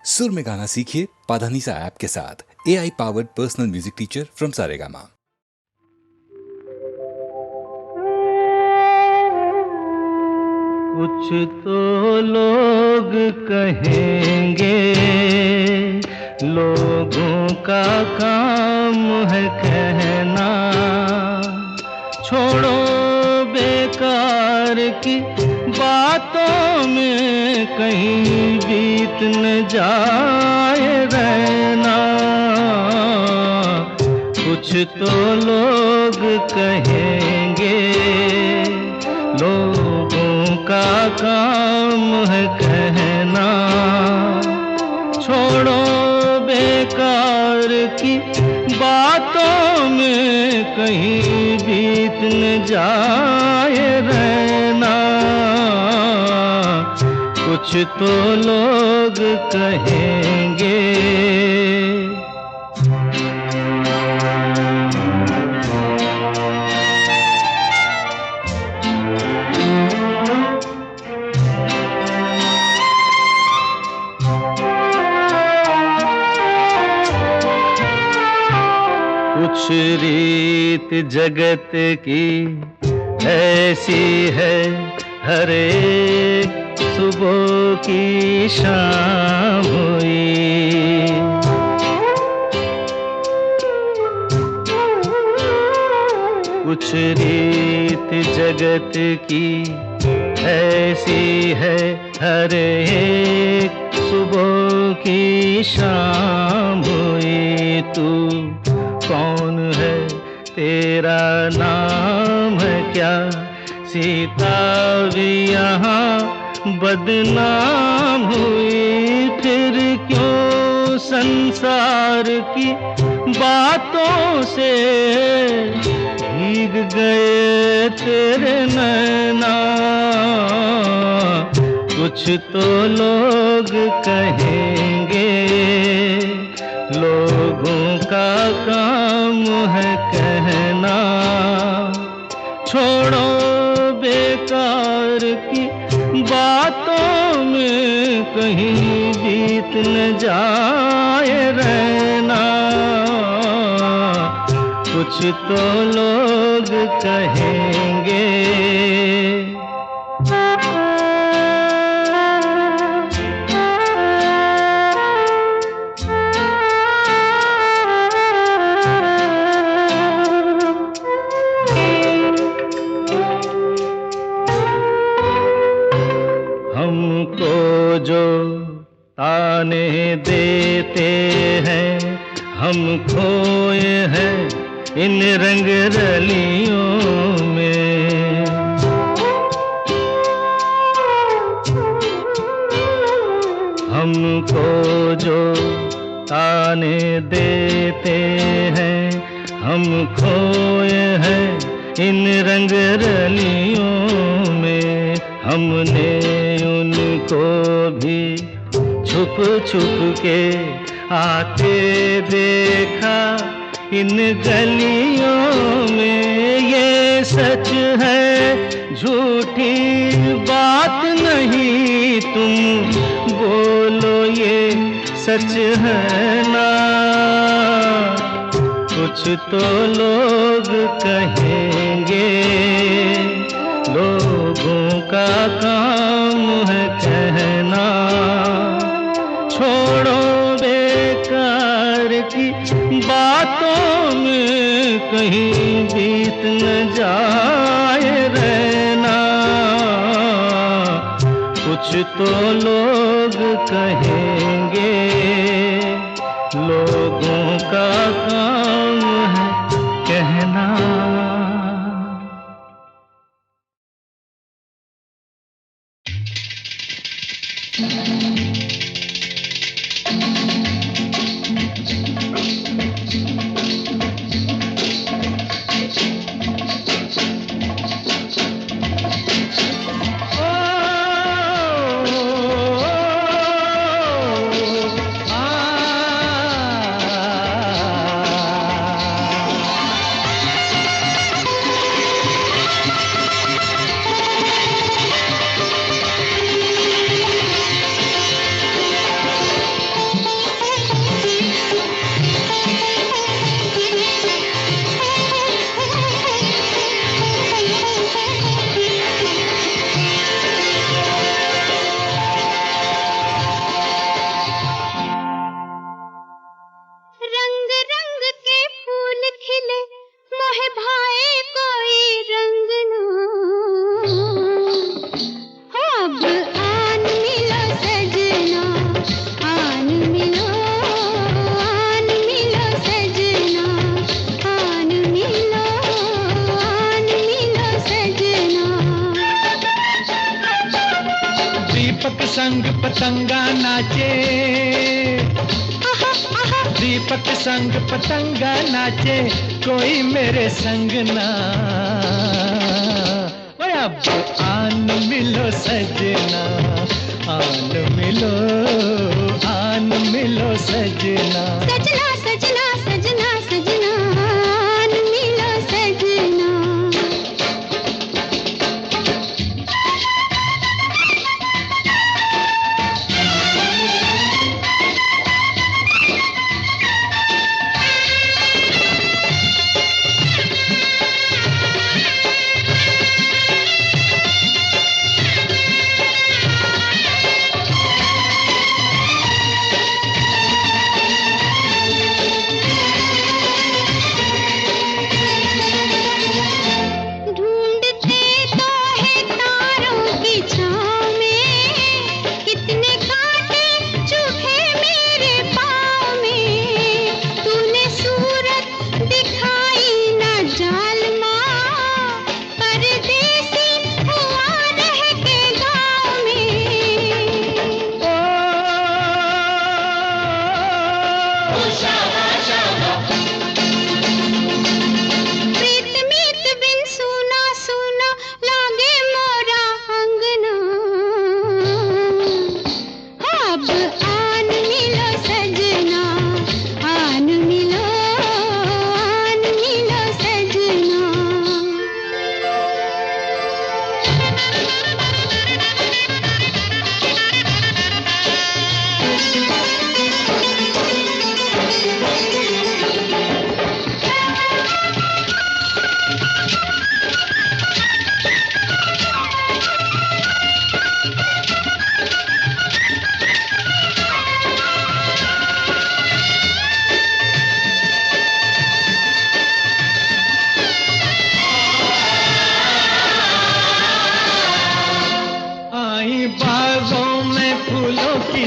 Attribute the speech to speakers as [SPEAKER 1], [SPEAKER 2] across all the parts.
[SPEAKER 1] सुर में गाना सीखिए पाधानीसा ऐप के साथ। AI powered personal music teacher from Saregama.
[SPEAKER 2] कुछ तो लोग कहेंगे, लोगों का काम है कहना। छोड़ो बेकार की बातों में कहीं बीत न जाए रहना। कुछ तो लोग कहेंगे, लोगों का काम है कहना। छोड़ो बेकार की बातों में कहीं बीत न जाए रहना। कुछ तो लोग कहेंगे। कुछ रीत जगत की ऐसी है, हर एक सुबह की शाम हुई। कुछ रीत जगत की ऐसी है, हर एक सुबह की शाम हुई। तू कौन है, तेरा नाम है क्या? सीता भी यहाँ बदनाम हुई। फिर क्यों संसार की बातों से भीग गए तेरे नैना। कुछ तो लोग कहेंगे, लोगों का काम है कहना। छोड़ो बेकार की बातों में कहीं बीत न जाए रहना। कुछ तो लोग कहेंगे। हमको जो ताने देते हैं, हम खोए हैं इन रंग रलियों में। हमको जो ताने देते हैं, हम खोए हैं इन रंग रलियों में। हमने उनको भी छुप छुप के आते देखा इन गलियों में। ये सच है, झूठी बात नहीं, तुम बोलो ये सच है ना? कुछ तो लोग कहेंगे, लोगों का काम है कहना। छोड़ो बेकार की बातों में कहीं बीत न जाए रहना। कुछ तो लोग कहेंगे, लोगों का काम है कहना। दीपक संग पतंगा नाचे, कोई मेरे संग ना। ओए अब आन मिलो सजना, आन मिलो, आन मिलो सजना।
[SPEAKER 3] सजना सजना सजना सजना, आन मिलो सजना।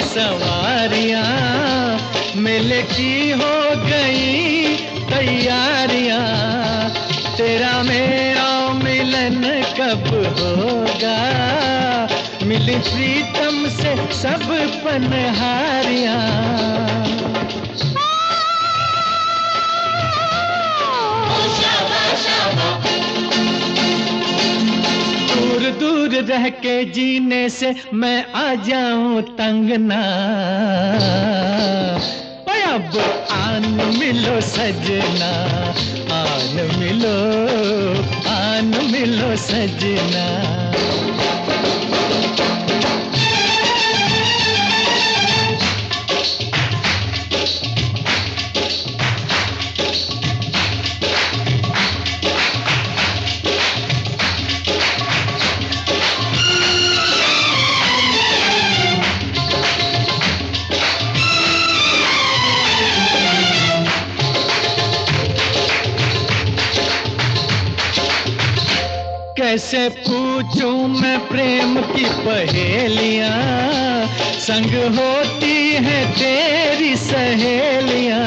[SPEAKER 2] सवारियां, मेले की हो गई तैयारियां, तेरा मेरा मिलन कब होगा, मिली प्रीतम से सब पनहारियां। दूर दूर रह के जीने से मैं आ जाऊं तंग ना, ओए अब आन मिलो सजना, आन मिलो, आन मिलो सजना। कैसे पूछूं मैं प्रेम की पहेलियां, संग होती हैं तेरी सहेलियां।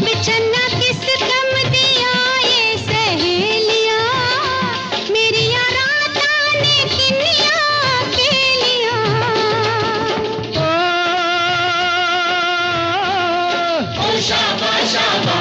[SPEAKER 3] बेचैना किस गम दिया ये सहेलियां, मेरी राता ने किनिया अकेलियां।
[SPEAKER 2] ओ शाबा शाबा,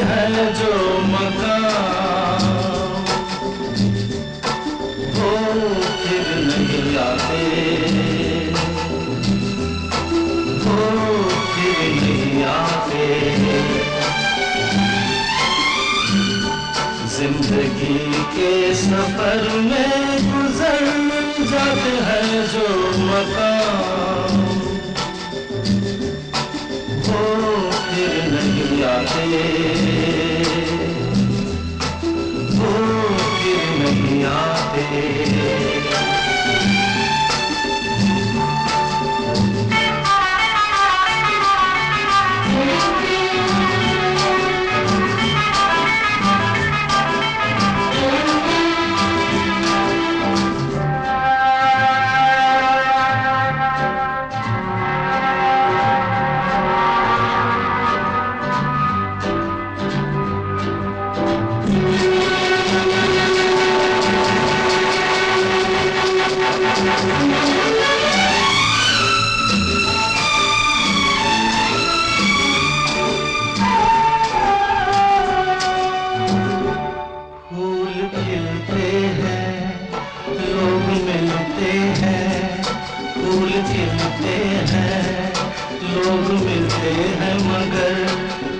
[SPEAKER 4] हैं जो मकान वो फिर नहीं आते, वो फिर नहीं आते। जिंदगी के सफर में गुजर जाते हैं जो मकाम वो फिर नहीं आते, वो फिर नहीं आते।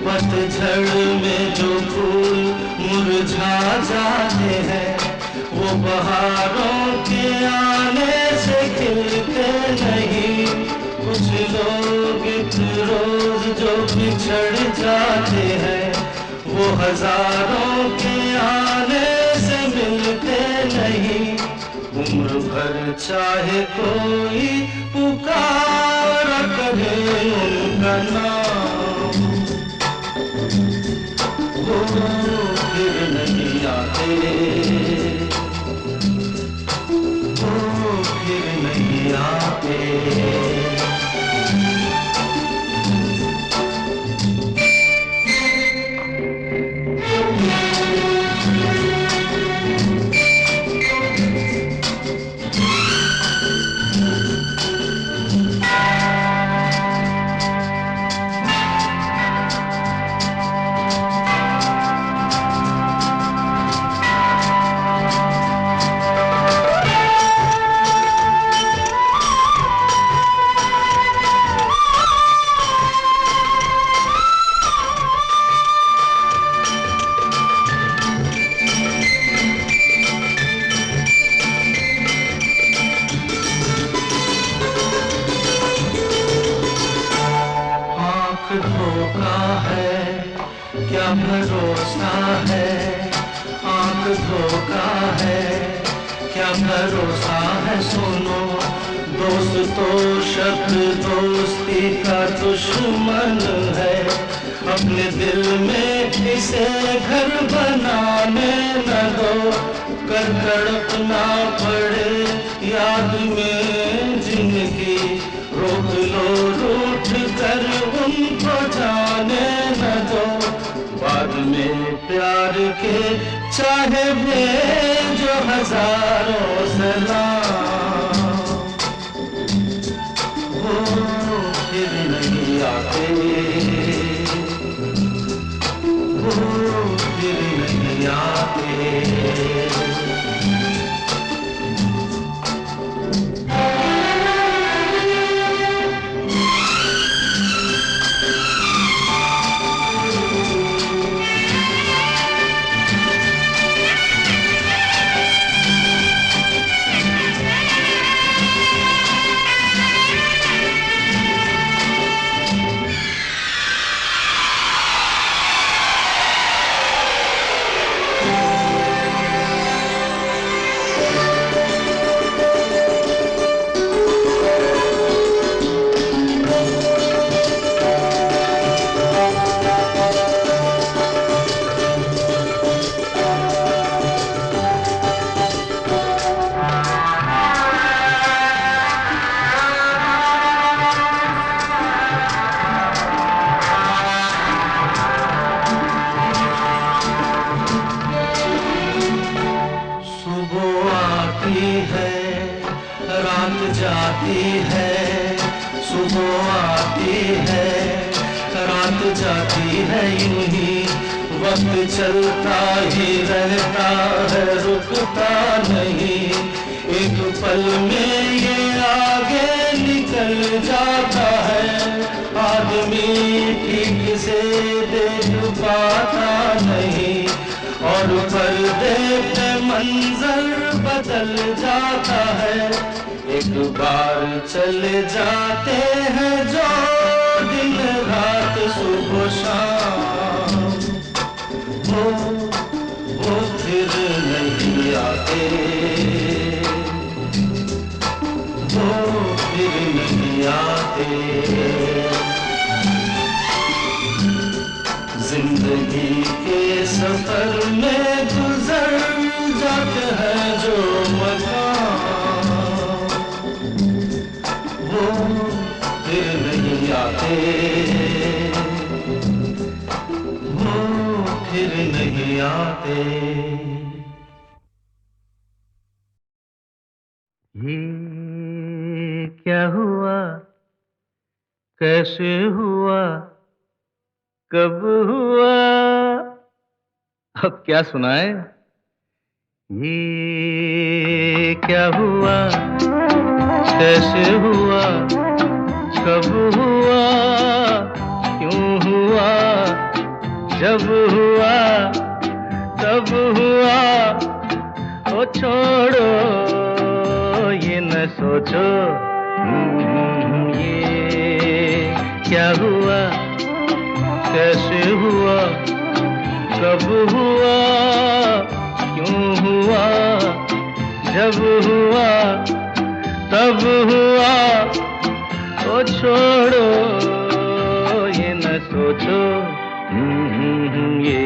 [SPEAKER 4] पतझड़ में जो फूल मुरझा जाते हैं वो बहारों के आने से खिलते नहीं। कुछ लोग एक रोज जो बिछड़ जाते हैं वो हजारों के आने से मिलते नहीं। उम्र भर चाहे कोई पुकार करे उनका नाम वो फिर नहीं आते, वो फिर नहीं आते। धोखा है क्या भरोसा है, आंख धोखा है क्या भरोसा है। सुनो दोस्त तो शब्द दोस्ती का दुश्मन है। अपने दिल में इसे घर बनाने न दो, कर तड़पना पड़े याद में जिंदगी। रोक लो रूठ कर उनको जाने न दो, बाद में प्यार के चाहे भेजो हजारों सलाम वो फिर नहीं आते, वो फिर नहीं आते। रात जाती है, सुबह आती है, रात जाती है यूं ही वक्त चलता ही रहता है, रुकता नहीं। एक पल में ये आगे निकल जाता है। आदमी ठीक से देख पाता नहीं, और पर्दे पे मंजर बदल जाता है। एक बार चले जाते हैं जो दिन रात सुबह शाम, वो फिर नहीं आते, वो फिर नहीं आते। जिंदगी के सफर में गुजर जाते हैं जो मकाम, वो फिर नहीं आते, वो फिर नहीं आते।
[SPEAKER 5] ये क्या हुआ, कैसे हुआ, कब हुआ, अब क्या सुनाए? ये क्या हुआ, कैसे हुआ, कब हुआ, क्यों हुआ, जब हुआ, तब हुआ। ओ छोड़ो ये न सोचो, ये क्या हुआ, कैसे हुआ, कब हुआ, क्यों हुआ, जब हुआ, तब हुआ। ओ छोड़ो ये न सोचो, ये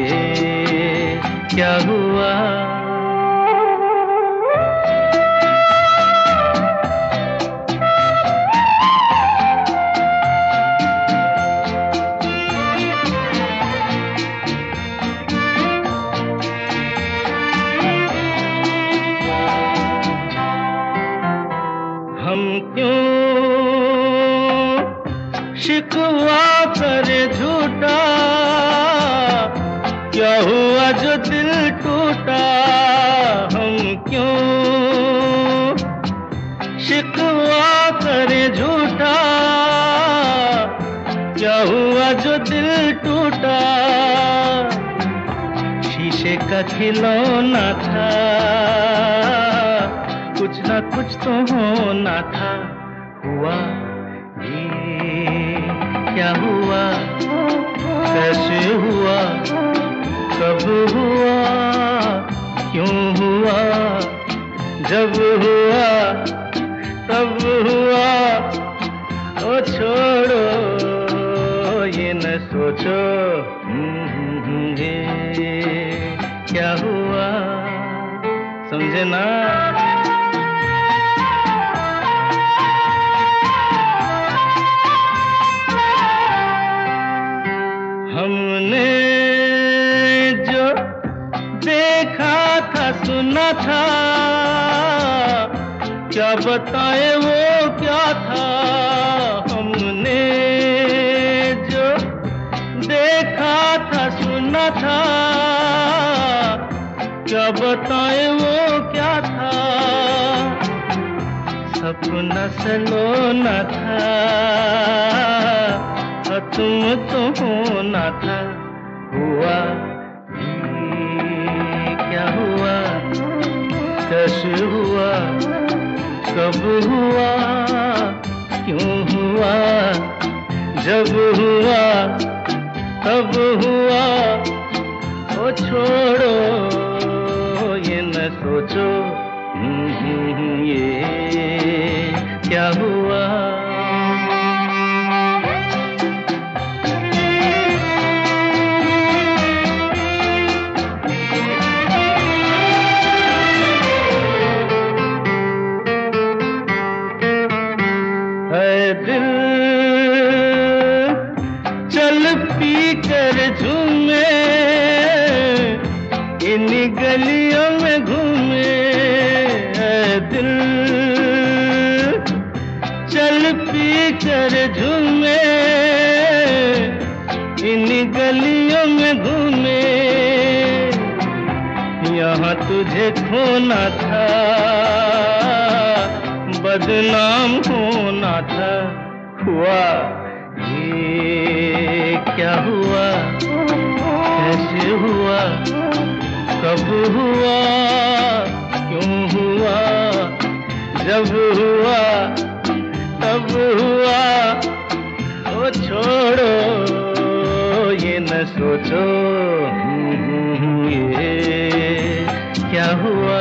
[SPEAKER 5] क्या हुआ। हम क्यों शिकवा करे झूठा, क्या हुआ जो दिल टूटा। हम क्यों शिकवा करे झूठा, क्या हुआ जो दिल टूटा। शीशे का खिलौना था, कुछ ना कुछ तो होना था। हुआ ये क्या हुआ, कैसे हुआ, कब हुआ, क्यों हुआ, जब हुआ, तब हुआ। ओ छोड़ो ये न सोचो, ये क्या हुआ, समझे ना। हमने जो देखा था, सुना था, क्या बताए वो क्या था। हमने जो देखा था, सुना था, क्या बताए वो क्या था। सपना सलोना था, तुम तो होना था। हुआ ये क्या हुआ, कैसे हुआ, कब हुआ, क्यों हुआ, जब हुआ, तब हुआ। ओ छोड़ो ये न सोचो, ये क्या हुआ। दिल चल पी कर झूमे, इन गलियों में घूमे। दिल चल तुझे खोना था, बदनाम होना था। हुआ ये क्या हुआ, कैसे हुआ, कब हुआ, क्यों हुआ, जब हुआ तब हुआ। ओ छोड़ो ये न सोचो ये क्या हुआ।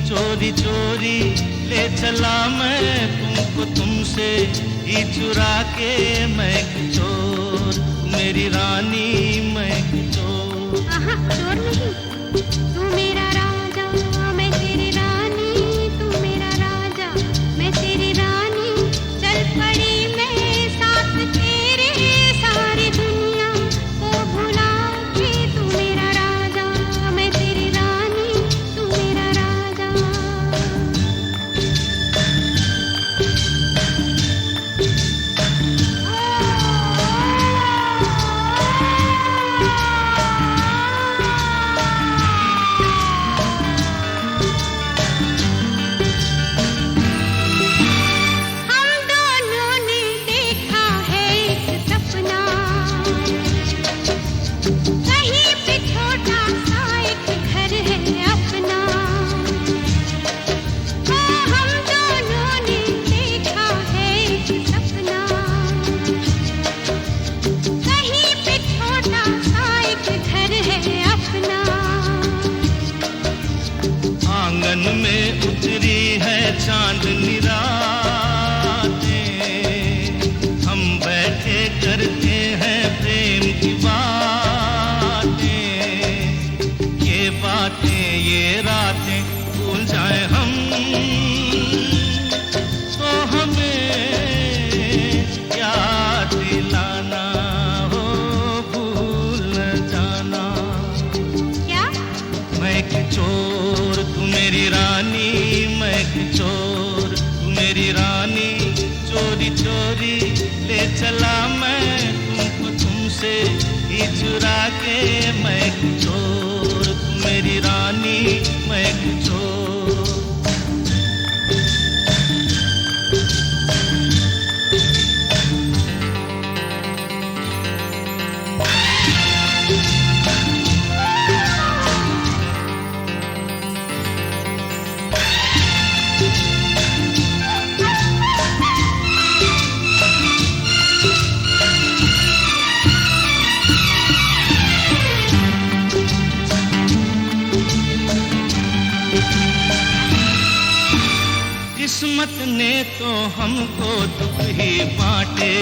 [SPEAKER 4] चोरी चोरी ले चला मैं तुमको तुमसे ही चुरा के। मैं चोर मेरी रानी, मैं चोर।
[SPEAKER 3] चोर नहीं, तू मेरा राजा मैं तेरी रानी, तू मेरा राजा मैं तेरी रानी। चल पड़ी मैं साथ तेरे, सारी दुनिया को भुला के। तू मेरा राजा मैं तेरी रानी, तू मेरा राजा।
[SPEAKER 4] आंगन में उतरी है चांदनी रातें, हम बैठे करते हैं प्रेम की बातें। ये बातें ये रातें भूल जाए हम तो हमें याद दिलाना हो, भूल न जाना।
[SPEAKER 3] क्या?
[SPEAKER 4] मैं एक चोर तू मेरी रानी, मैं एक चोर तू मेरी रानी। चोरी चोरी ले चला मैं तुमको तुमसे ही चुरा के। मैं एक चोर तू मेरी रानी, मैं एक चोर। किस्मत ने तो हमको दुख ही बांटे,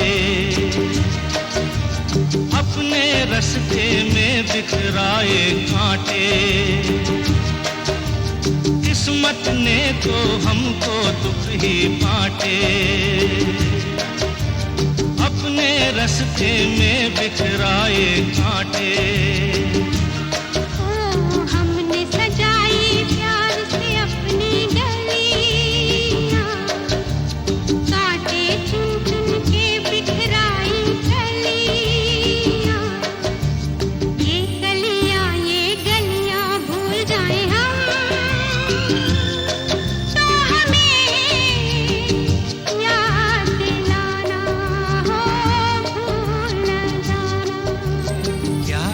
[SPEAKER 4] अपने रास्ते में बिखराए कांटे। किस्मत ने तो हमको दुख ही बांटे, अपने रास्ते में बिखराए कांटे।
[SPEAKER 3] हमने सजाई प्यार से अपनी गलियां, कांटे चुन चुन के बिखराई कलियां। ये गलियां भूल जाए हम तो हमें याद दिलाना हो, भूल न जाना।
[SPEAKER 4] क्या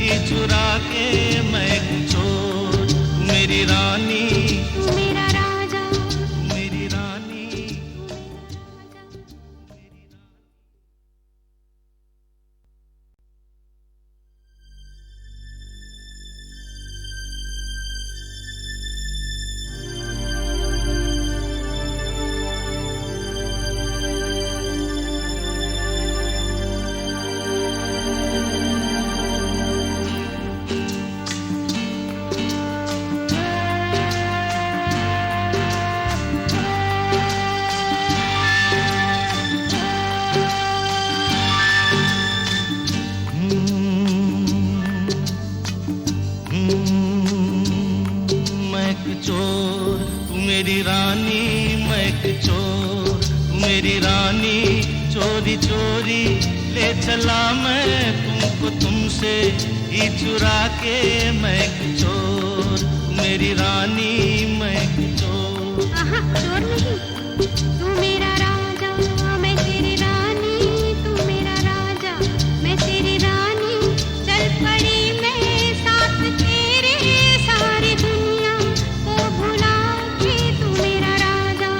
[SPEAKER 4] ही चुरा के मैं चोर, तू मेरी रानी,
[SPEAKER 3] तू मेरा राजा,
[SPEAKER 4] मेरी रानी। मैं एक चोर, तू मेरी रानी, मैं एक चोर, तू मेरी रानी। चोरी चोरी ले चला मैं तुमको तुमसे ही चुरा के, मैं एक चोर, तू मेरी रानी, मैं एक चोर।
[SPEAKER 3] आहा चोर नहीं, तू मेरा राजा, मैं तेरी रानी, तू मेरा राजा, मैं तेरी रानी। चल पड़ी मैं साथ तेरे, सारी दुनिया को भुला के। तू मेरा राजा,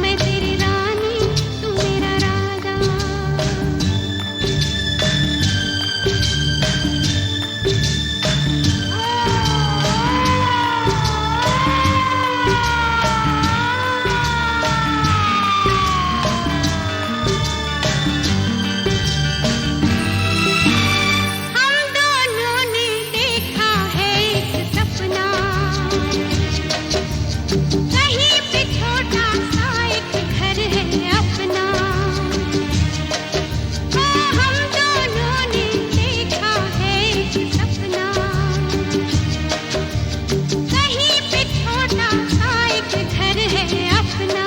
[SPEAKER 3] मैं तेरी रानी, तू मेरा राजा। हम दोनों ने देखा है एक सपना, कहीं पे छोटा सा एक घर है अपना। हम दोनों ने देखा है एक सपना, कहीं पे छोटा सा एक घर है अपना।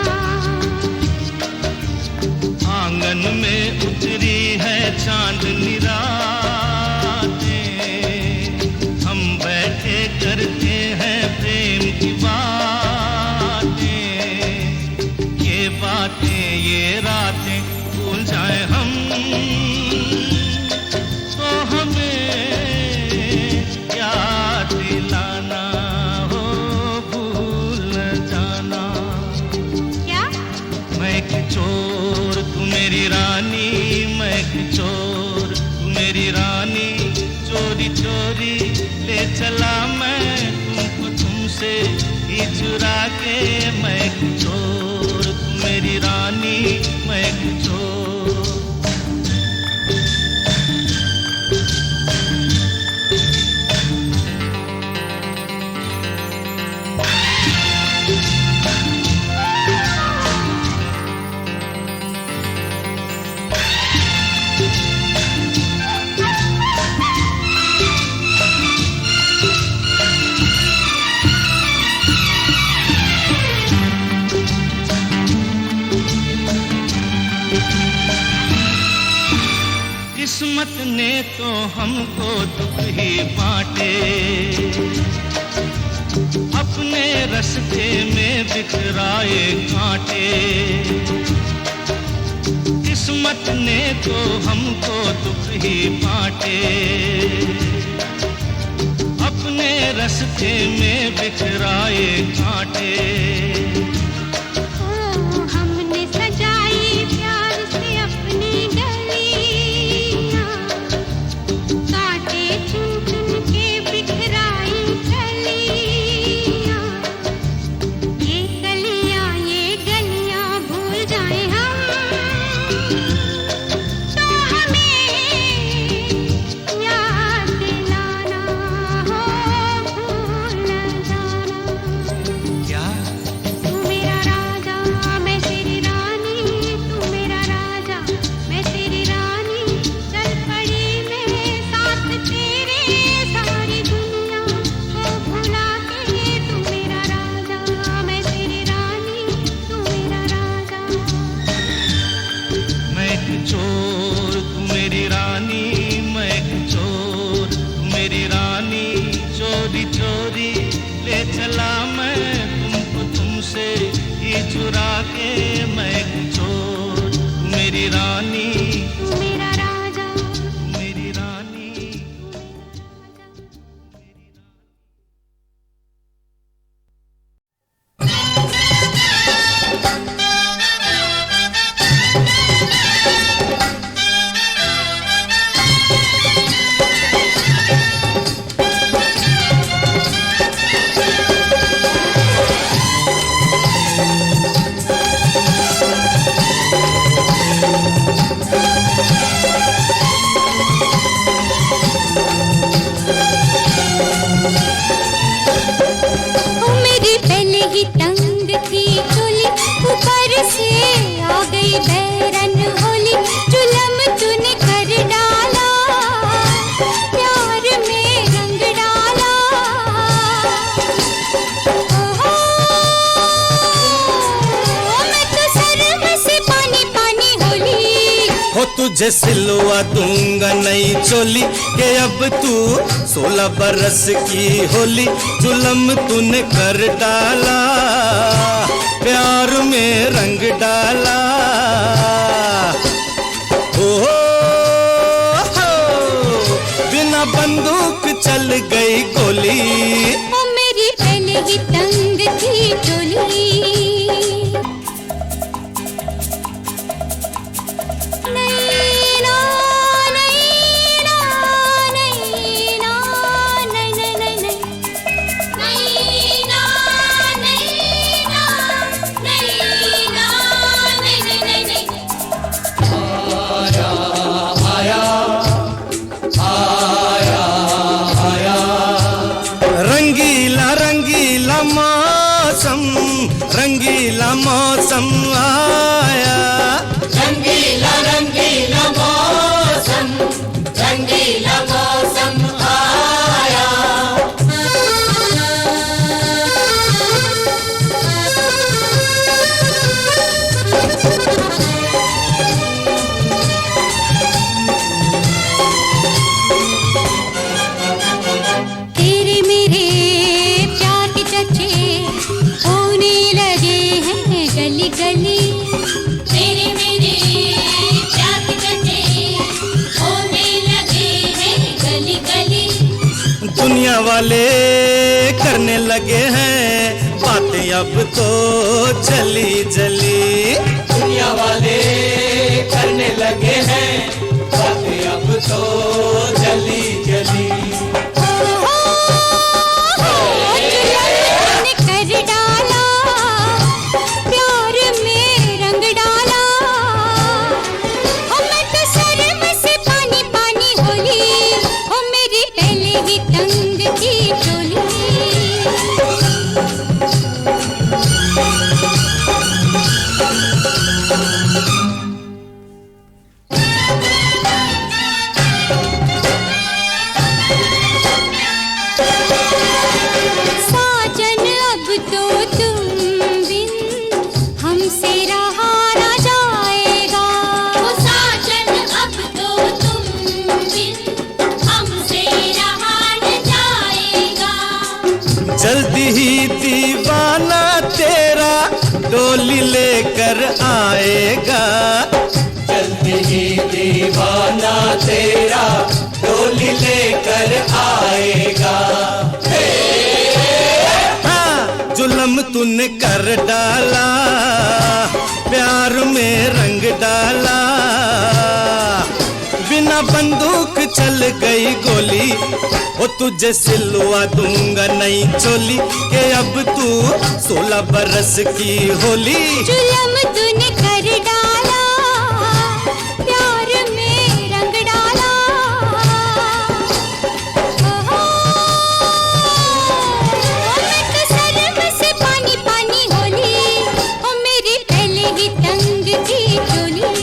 [SPEAKER 4] आंगन में उतरी है चांदनी रातें, हम बैठे करते हैं प्रेम की बातें। ये बातें ये रातें भूल जाए हम, तो हमें याद दिलाना हो, भूल न जाना।
[SPEAKER 3] क्या?
[SPEAKER 4] मैं एक चोर, तू मेरी रानी, मैं एक चोर, तू मेरी रानी। चोरी चोरी ले चला मैं तुमको तुमसे ही चुरा के, मैं एक चोर, तू मेरी रानी, मैं एक चोर। किस्मत ने तो हमको दुख ही बांटे, अपने रास्ते में बिखराए कांटे। किस्मत ने तो हमको दुख ही बांटे, अपने रास्ते में बिखराए कांटे।
[SPEAKER 3] ओ हमने सजाई प्यार से अपनी गलियां, कांटे चुन चुन के बिखराई कलियां। ये गलियां भूल जाए हम, तो हमें याद दिलाना हो, भूल न जाना।
[SPEAKER 4] क्या?
[SPEAKER 3] तू
[SPEAKER 4] तुझे सिलवा दूंगा नई चोली के अब तू 16 बरस की होली। जुल्म तूने कर डाला, प्यार में रंग डाला। ओ हो, बिना बंदूक चल गई गोली।
[SPEAKER 3] ओ मेरी पहले ही तंग थी चोली।
[SPEAKER 4] रंगीला मौसम आया,
[SPEAKER 6] रंगीला रंगीला मौसम, रंगीला मौसम आया।
[SPEAKER 3] तेरे मेरे प्यार के चर्चे होने लगे हैं गली गली। तेरे मेरे प्यार के चर्चे होने लगे हैं गली गली।
[SPEAKER 4] दुनिया वाले करने लगे हैं बातें अब तो जली जली।
[SPEAKER 6] दुनिया वाले करने लगे हैं बातें अब तो जली जली।
[SPEAKER 3] कर डाला, प्यार में रंग डाला। मैं तो शर्म से पानी पानी होली। ओ मेरी पहले ही तंग थी चोली। साजन अब तो तुम बिन हमसे रहा ना जाएगा। ओ साजन अब तो तुम बिन हमसे रहा न जाएगा।
[SPEAKER 4] जल्दी ही दीवाना तेरा डोली लेकर आएगा।
[SPEAKER 6] जल्दी ही दीवाना तेरा डोली लेकर आएगा।
[SPEAKER 4] हाँ, जुल्म तूने कर डाला, प्यार में रंग डाला। बिना बंदूक चल गई गोली। ओ तुझे सिलवा दूंगा नई चोली के अब तू 16 बरस की होली।
[SPEAKER 3] जुल्म तूने कर डाला, प्यार में रंग डाला। मैं तो शर्म से पानी पानी होली। ओ मेरी पहले ही तंग थी चोली।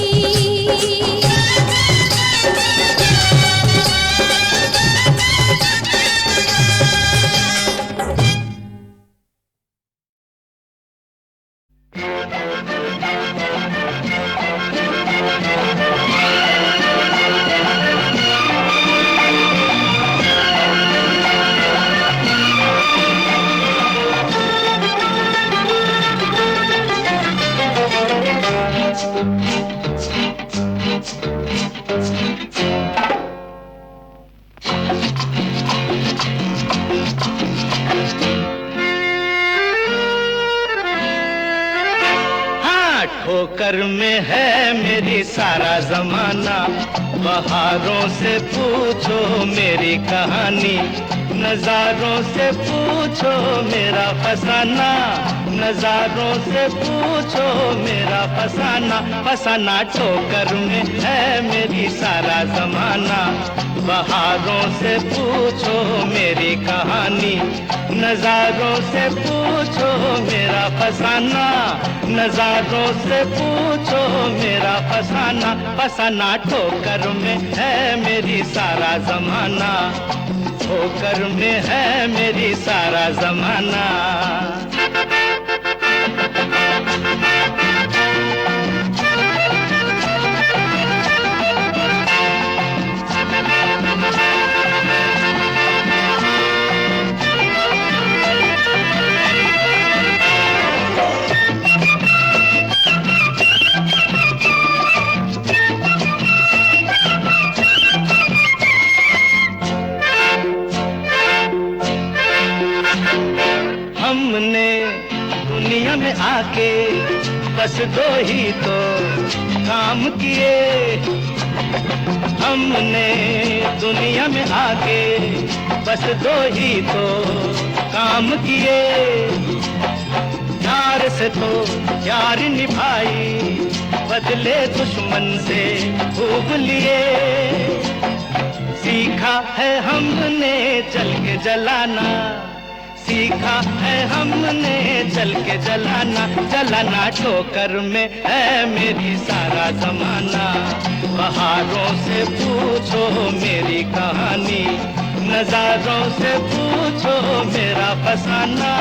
[SPEAKER 5] ठोकर में है मेरी सारा जमाना। बहारों से पूछो मेरी कहानी, नजारों से पूछो मेरा फसाना। नजारों से पूछो मेरा फसाना। फसाना ठोकर में है मेरी सारा जमाना। बहारों से पूछो मेरी कहानी, नजारों से पूछो मेरा फसाना। नजारों से पूछो मेरा फसाना। फसाना ठोकर में है मेरी सारा जमाना। ठोकर में है मेरी सारा जमाना। हमने दुनिया में आके बस दो ही तो काम किए। हमने दुनिया में आके बस दो ही तो काम किए। प्यार से तो प्यार निभाई, बदले दुश्मन से खूब लिए। सीखा है हमने चल के जलाना, सीखा है हमने चल के जलाना। जलाना ठोकर में है मेरी सारा जमाना। बहारों से पूछो मेरी कहानी, नजारों से पूछो मेरा फसाना।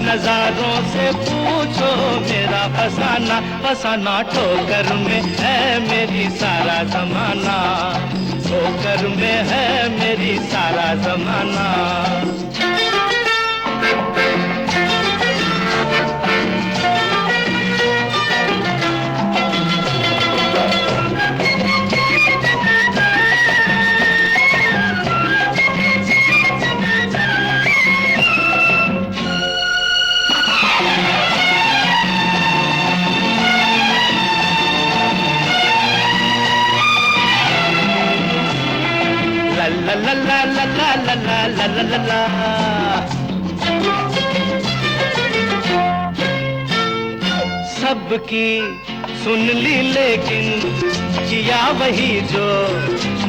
[SPEAKER 5] नजारों से पूछो मेरा फसाना। फसाना ठोकर में है मेरी सारा जमाना। ठोकर में है मेरी सारा जमाना। La la la la la la la la la la। सबकी सुन ली लेकिन किया वही जो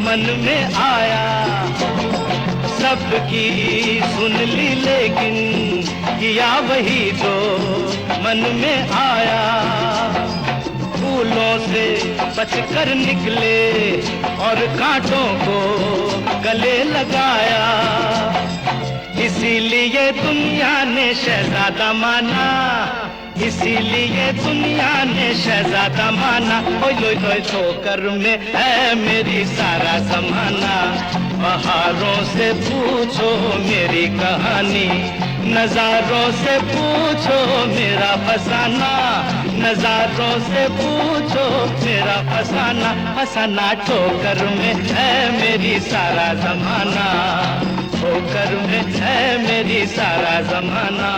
[SPEAKER 5] मन में आया। सबकी सुन ली लेकिन किया वही जो मन में आया। फूलों से बचकर निकले और कांटों को गले लगाया। इसीलिए दुनिया ने शहजादा माना, इसीलिए दुनिया ने शहजादा माना। ओए ओए ओए ठोकर में है मेरी सारा जमाना। बहारों से पूछो मेरी कहानी, नजारों से पूछो मेरा फसाना। नजारों से पूछो मेरा फसाना। फसाना ठोकर में है मेरी सारा जमाना। ठोकर में है मेरी सारा जमाना।